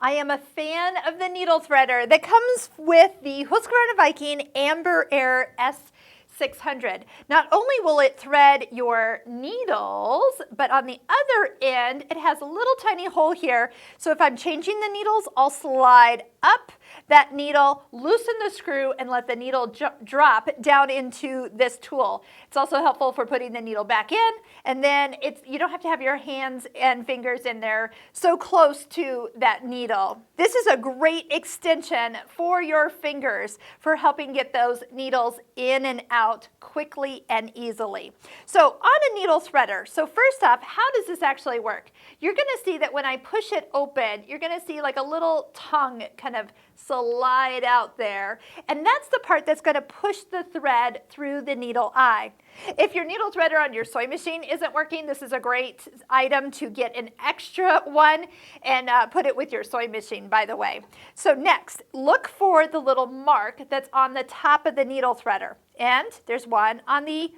I am a fan of the needle threader that comes with the Husqvarna Viking Embroidery S600. Not only will it thread your needles, but on the other end, it has a little tiny hole here. So if I'm changing the needles, I'll slide up that needle, loosen the screw, and let the needle drop down into this tool. It's also helpful for putting the needle back in, and then you don't have to have your hands and fingers in there so close to that needle. This is a great extension for your fingers for helping get those needles in and out quickly and easily. So on a needle threader, so first off, how does this actually work? You're going to see that when I push it open, you're going to see like a little tongue kind of slide out there, and that's the part that's going to push the thread through the needle eye. If your needle threader on your sewing machine isn't working, this is a great item to get an extra one and put it with your sewing machine, by the way. So next, look for the little mark that's on the top of the needle threader, and there's one on the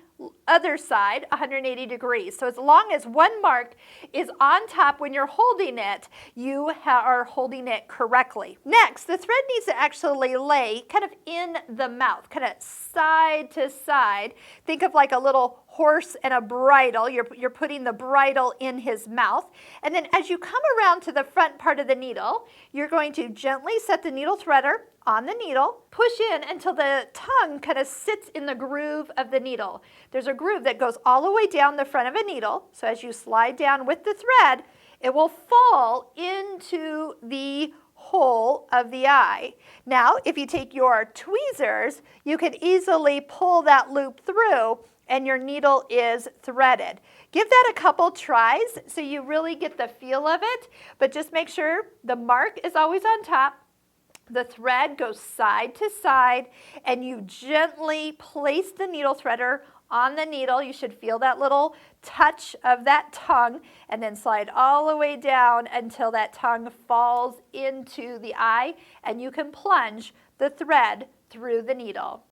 other side 180 degrees. So as long as one mark is on top when you're holding it, you are holding it correctly. Next, the thread needs to actually lay kind of in the mouth, kind of side to side. Think of like a little horse and a bridle. You're putting the bridle in his mouth. And then as you come around to the front part of the needle, you're going to gently set the needle threader on the needle, push in until the tongue kind of sits in the groove of the needle. There's a groove that goes all the way down the front of a needle. So as you slide down with the thread, it will fall into the hole of the eye. Now, if you take your tweezers, you can easily pull that loop through and your needle is threaded. Give that a couple tries so you really get the feel of it, but just make sure the mark is always on top. The thread goes side to side, and you gently place the needle threader on the needle. You should feel that little touch of that tongue, and then slide all the way down until that tongue falls into the eye, and you can plunge the thread through the needle.